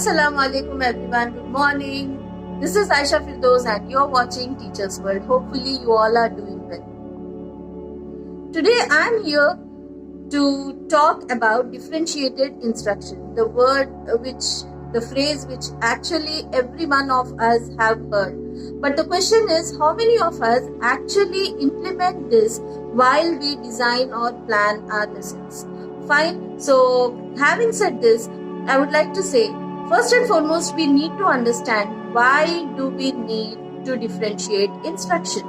Assalamu alaikum everyone. Good morning. This is Aisha Firdaus and you're watching Teachers World. Hopefully you all are doing well. Today I'm here to talk about differentiated instruction. The phrase which actually every one of us have heard. But the question is, how many of us actually implement this while we design or plan our lessons? Fine. So having said this, I would like to say, first and foremost, we need to understand why do we need to differentiate instruction.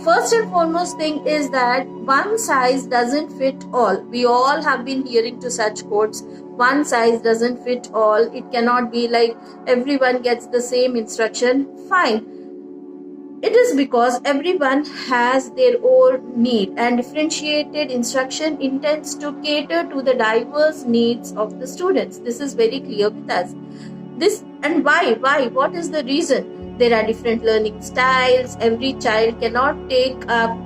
First and foremost thing is that one size doesn't fit all. We all have been hearing to such quotes. One size doesn't fit all. It cannot be like everyone gets the same instruction. Fine. It is because everyone has their own need, and differentiated instruction intends to cater to the diverse needs of the students. This is very clear with us. This and why? What is the reason? There are different learning styles. Every child cannot take up,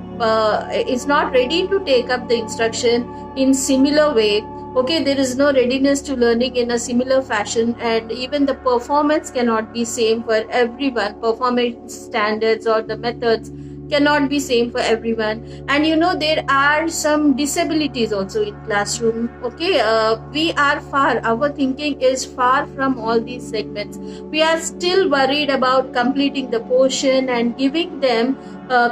is not ready to take up the instruction in similar way. Okay, there is no readiness to learning in a similar fashion, and even the performance cannot be same for everyone. Performance standards or the methods cannot be same for everyone. And there are some disabilities also in classroom. Okay, our thinking is far from all these segments. We are still worried about completing the portion and giving them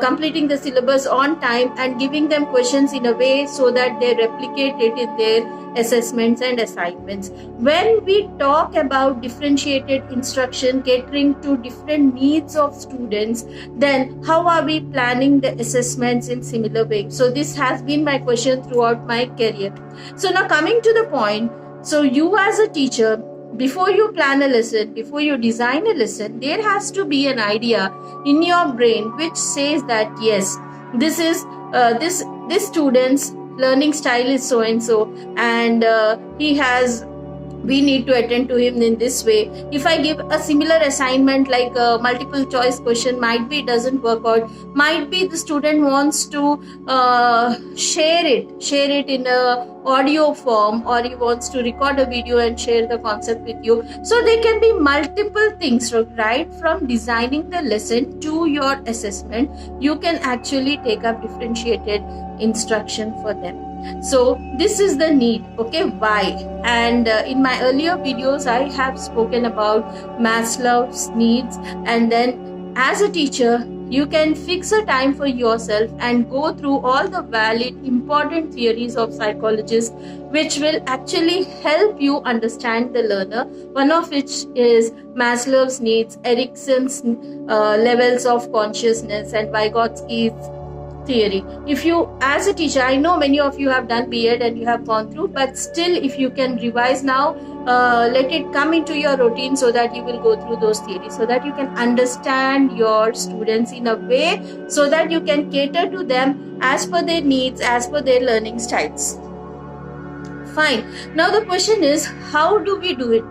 completing the syllabus on time and giving them questions in a way so that they replicate it in their assessments and assignments. When we talk about differentiated instruction catering to different needs of students, then how are we planning the assessments in similar way? So this has been my question throughout my career. So now coming to the point, so you as a teacher, before you plan a lesson, before you design a lesson, there has to be an idea in your brain which says that yes, this is this student's learning style is so and so, and we need to attend to him in this way. If I give a similar assignment like a multiple choice question, might be it doesn't work out. Might be the student wants to share it in a audio form, or he wants to record a video and share the concept with you. So there can be multiple things, right? From designing the lesson to your assessment, you can actually take up differentiated instruction for them. So this is the need. Okay, why? And in my earlier videos I have spoken about Maslow's needs, and then as a teacher you can fix a time for yourself and go through all the valid important theories of psychologists which will actually help you understand the learner, one of which is Maslow's needs, Erikson's levels of consciousness, and Vygotsky's theory. If you, as a teacher, I know many of you have done B.Ed and you have gone through, but still if you can revise now, let it come into your routine so that you will go through those theories, so that you can understand your students in a way so that you can cater to them as per their needs, as per their learning styles. Fine. Now the question is, how do we do it?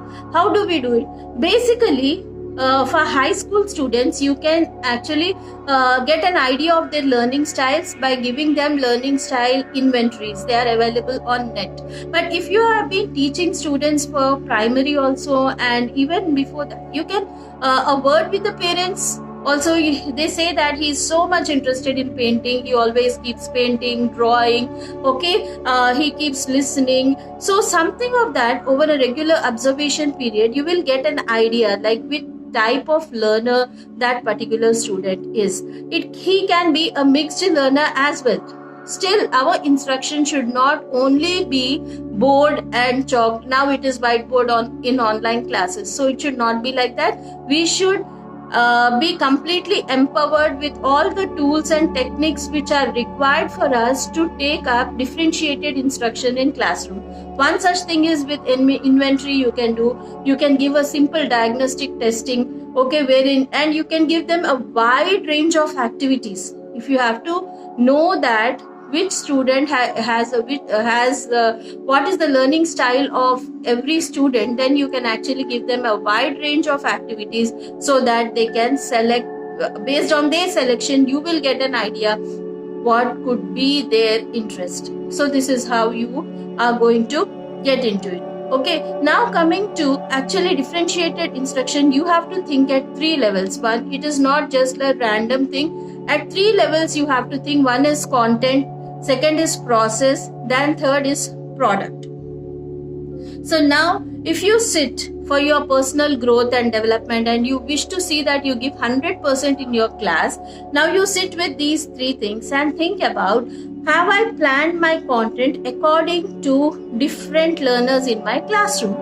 Basically, for high school students, you can actually get an idea of their learning styles by giving them learning style inventories. They are available on net. But if you have been teaching students for primary also, and even before that, you can a word with the parents. Also, they say that he is so much interested in painting. He always keeps painting, drawing. Okay, he keeps listening. So something of that over a regular observation period, you will get an idea like which type of learner that particular student is. He can be a mixed learner as well. Still, our instruction should not only be board and chalk. Now it is whiteboard in online classes. So it should not be like that. We should be completely empowered with all the tools and techniques which are required for us to take up differentiated instruction in classroom. One such thing is with inventory. You can give a simple diagnostic testing, okay, wherein, and you can give them a wide range of activities. If you have to know that which student has what is the learning style of every student, then you can actually give them a wide range of activities so that they can select. Based on their selection, you will get an idea what could be their interest. So this is how you are going to get into it. Okay, now coming to actually differentiated instruction, you have to think at 3 levels. One, it is not just a random thing. At 3 levels, you have to think. One is content, second is process, then third is product. So now, if you sit for your personal growth and development and you wish to see that you give 100% in your class, now you sit with these 3 things and think about, have I planned my content according to different learners in my classroom?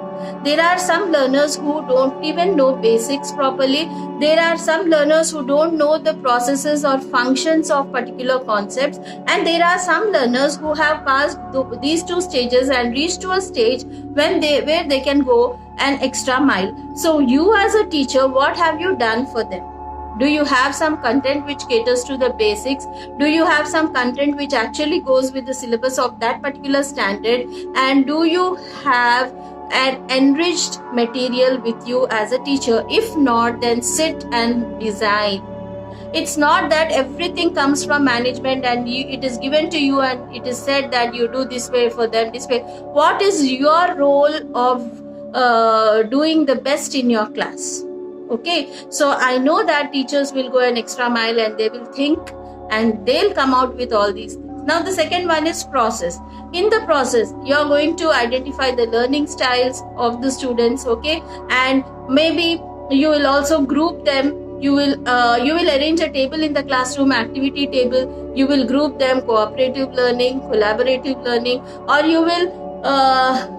There are some learners who don't even know basics properly. There are some learners who don't know the processes or functions of particular concepts. And there are some learners who have passed these 2 stages and reached to a stage where they can go an extra mile. So you as a teacher, what have you done for them? Do you have some content which caters to the basics? Do you have some content which actually goes with the syllabus of that particular standard? And do you have an enriched material with you as a teacher? If not, then sit and design. It's not that everything comes from management and it is given to you and it is said that you do this way for them, this way. What is your role of doing the best in your class? Okay, so I know that teachers will go an extra mile and they will think and they'll come out with all these things. Now the second one is process. In the process, you're going to identify the learning styles of the students, okay, and maybe you will also group them. You will arrange a table in the classroom, activity table. You will group them, cooperative learning, collaborative learning, or you will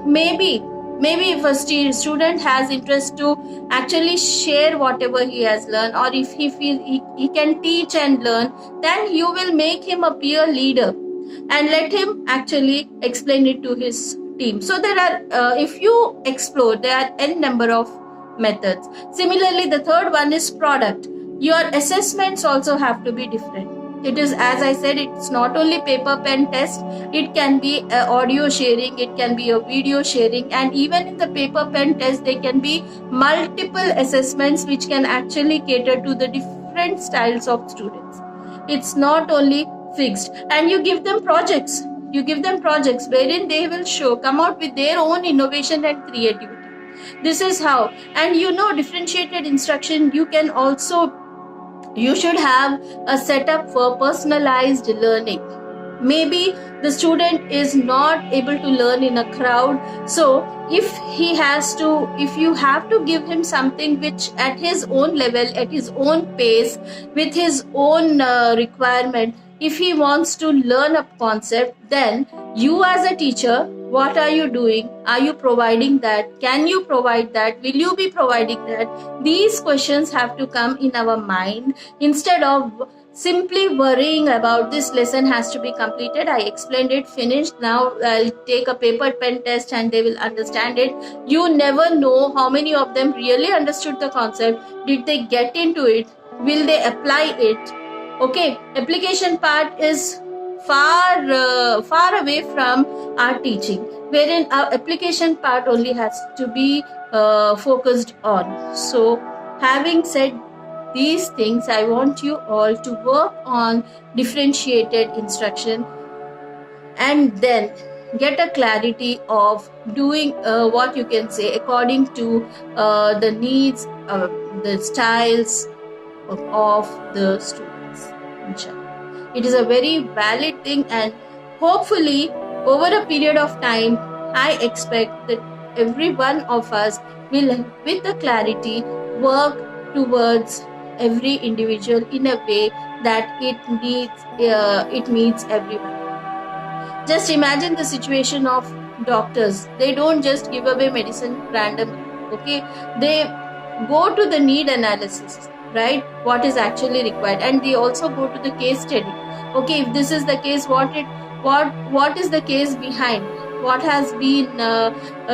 maybe if a student has interest to actually share whatever he has learned, or if he feels he can teach and learn, then you will make him a peer leader and let him actually explain it to his team. So there are, if you explore, there are n number of methods. Similarly, the third one is product. Your assessments also have to be different. It is, as I said, it's not only paper pen test. It can be audio sharing, it can be a video sharing, and even in the paper pen test there can be multiple assessments which can actually cater to the different styles of students. It's not only fixed. And you give them projects. You give them projects wherein they will come out with their own innovation and creativity. This is how. And differentiated instruction, you should have a setup for personalized learning. Maybe the student is not able to learn in a crowd, so if you have to give him something which at his own level, at his own pace, with his own requirement, if he wants to learn a concept, then you as a teacher, what are you doing? Are you providing that? Can you provide that? Will you be providing that? These questions have to come in our mind instead of simply worrying about this lesson has to be completed. I explained it, finished. Now I'll take a paper pen test and they will understand it. You never know how many of them really understood the concept. Did they get into it? Will they apply it? Okay, application part is far away from our teaching, wherein our application part only has to be focused on. So having said these things, I want you all to work on differentiated instruction and then get a clarity of doing what you can say according to the needs, the styles of the students. It is a very valid thing, and hopefully over a period of time, I expect that every one of us will, with the clarity, work towards every individual in a way that it meets everyone. Just imagine the situation of doctors. They don't just give away medicine randomly. Okay, they go to the need analysis, right? What is actually required, and they also go to the case study. Okay, if this is the case, what is the case behind? What has been?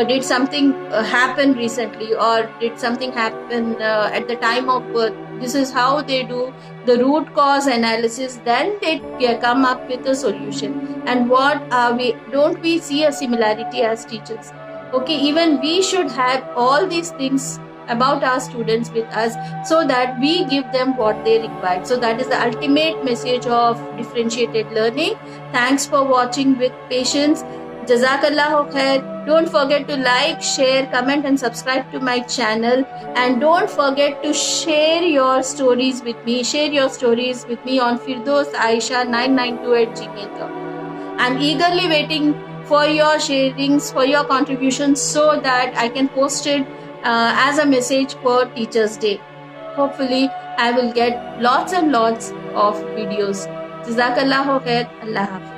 Did something happen recently, or did something happen at the time of birth? This is how they do the root cause analysis. Then they come up with a solution. And what are we? Don't we see a similarity as teachers? Okay, even we should have all these things about our students with us, so that we give them what they require. So that is the ultimate message of differentiated learning. Thanks for watching with patience. Jazakallahu khair. Don't forget to like, share, comment and subscribe to my channel. And don't forget to share your stories with me. Share your stories with me on firdousaisha992@gmail.com. I'm eagerly waiting for your sharings, for your contributions so that I can post it as a message for Teachers Day. Hopefully, I will get lots and lots of videos. Jazakallahu khair. Allah Hafiz.